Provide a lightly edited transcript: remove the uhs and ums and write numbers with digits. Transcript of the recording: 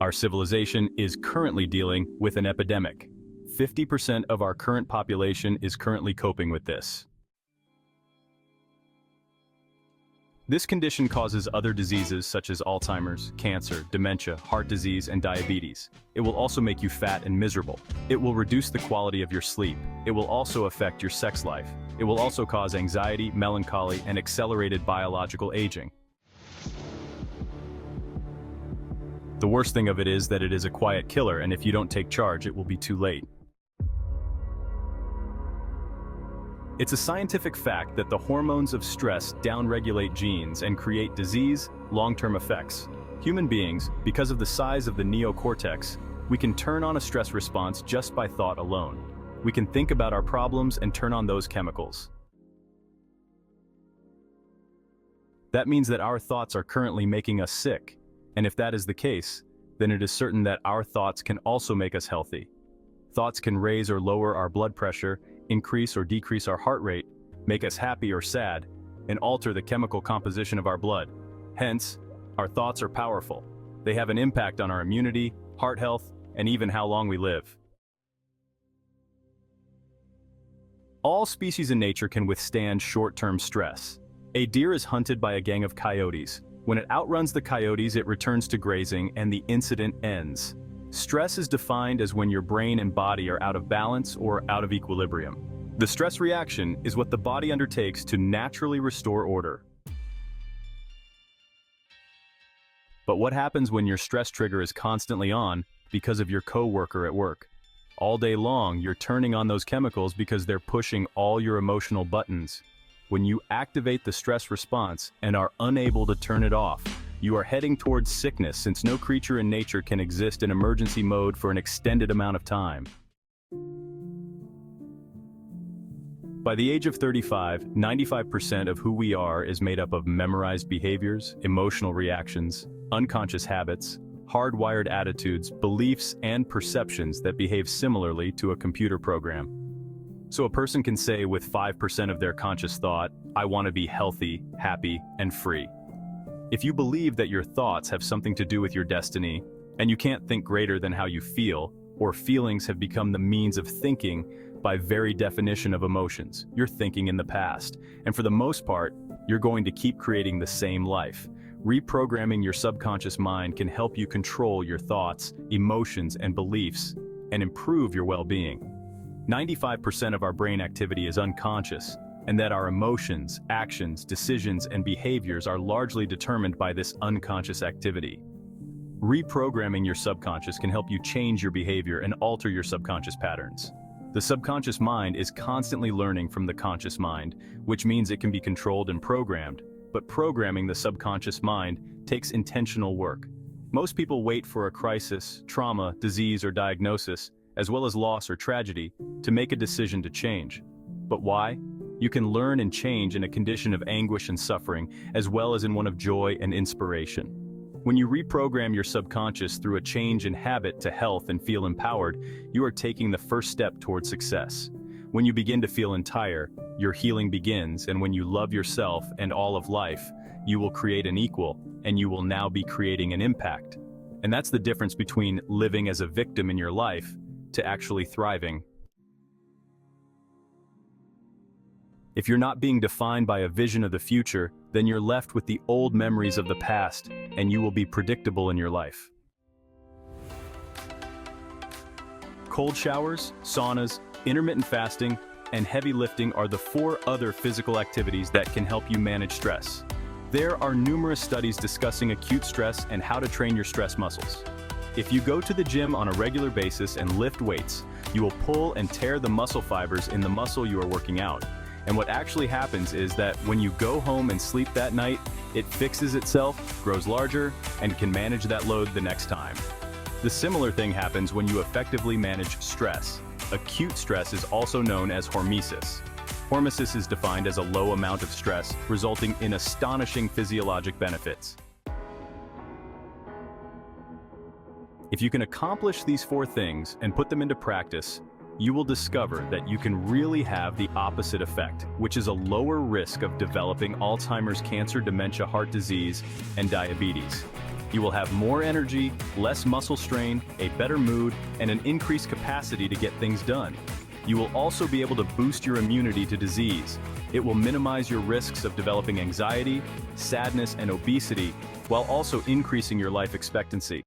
Our civilization is currently dealing with an epidemic. 50% of our current population is currently coping with this. This condition causes other diseases such as Alzheimer's, cancer, dementia, heart disease, and diabetes. It will also make you fat and miserable. It will reduce the quality of your sleep. It will also affect your sex life. It will also cause anxiety, melancholy, and accelerated biological aging. The worst thing of it is that it is a quiet killer, and if you don't take charge, it will be too late. It's a scientific fact that the hormones of stress downregulate genes and create disease, long-term effects. Human beings, because of the size of the neocortex, we can turn on a stress response just by thought alone. We can think about our problems and turn on those chemicals. That means that our thoughts are currently making us sick, and if that is the case, then it is certain that our thoughts can also make us healthy. Thoughts can raise or lower our blood pressure, increase or decrease our heart rate, make us happy or sad, and alter the chemical composition of our blood. Hence, our thoughts are powerful. They have an impact on our immunity, heart health, and even how long we live. All species in nature can withstand short-term stress. A deer is hunted by a gang of coyotes. When it outruns the coyotes, it returns to grazing, and the incident ends. Stress is defined as when your brain and body are out of balance or out of equilibrium. The stress reaction is what the body undertakes to naturally restore order. But what happens when your stress trigger is constantly on because of your coworker at work? All day long, you're turning on those chemicals because they're pushing all your emotional buttons. When you activate the stress response and are unable to turn it off, you are heading towards sickness, since no creature in nature can exist in emergency mode for an extended amount of time. By the age of 35, 95% of who we are is made up of memorized behaviors, emotional reactions, unconscious habits, hardwired attitudes, beliefs, and perceptions that behave similarly to a computer program. So a person can say with 5% of their conscious thought, "I want to be healthy, happy, and free." If you believe that your thoughts have something to do with your destiny, and you can't think greater than how you feel, or feelings have become the means of thinking by very definition of emotions, you're thinking in the past, and for the most part, you're going to keep creating the same life. Reprogramming your subconscious mind can help you control your thoughts, emotions, and beliefs, and improve your well-being. 95% of our brain activity is unconscious, and that our emotions, actions, decisions, and behaviors are largely determined by this unconscious activity. Reprogramming your subconscious can help you change your behavior and alter your subconscious patterns. The subconscious mind is constantly learning from the conscious mind, which means it can be controlled and programmed, but programming the subconscious mind takes intentional work. Most people wait for a crisis, trauma, disease, or diagnosis, as well as loss or tragedy, to make a decision to change. But why? You can learn and change in a condition of anguish and suffering, as well as in one of joy and inspiration. When you reprogram your subconscious through a change in habit to health and feel empowered, you are taking the first step toward success. When you begin to feel entire, your healing begins, and when you love yourself and all of life, you will create an equal, and you will now be creating an impact. And that's the difference between living as a victim in your life to actually thriving. If you're not being defined by a vision of the future, then you're left with the old memories of the past, and you will be predictable in your life. Cold showers, saunas, intermittent fasting, and heavy lifting are the 4 other physical activities that can help you manage stress. There are numerous studies discussing acute stress and how to train your stress muscles. If you go to the gym on a regular basis and lift weights, you will pull and tear the muscle fibers in the muscle you are working out. And what actually happens is that when you go home and sleep that night, it fixes itself, grows larger, and can manage that load the next time. The similar thing happens when you effectively manage stress. Acute stress is also known as hormesis. Hormesis is defined as a low amount of stress, resulting in astonishing physiologic benefits. If you can accomplish these 4 things and put them into practice, you will discover that you can really have the opposite effect, which is a lower risk of developing Alzheimer's, cancer, dementia, heart disease, and diabetes. You will have more energy, less muscle strain, a better mood, and an increased capacity to get things done. You will also be able to boost your immunity to disease. It will minimize your risks of developing anxiety, sadness, and obesity, while also increasing your life expectancy.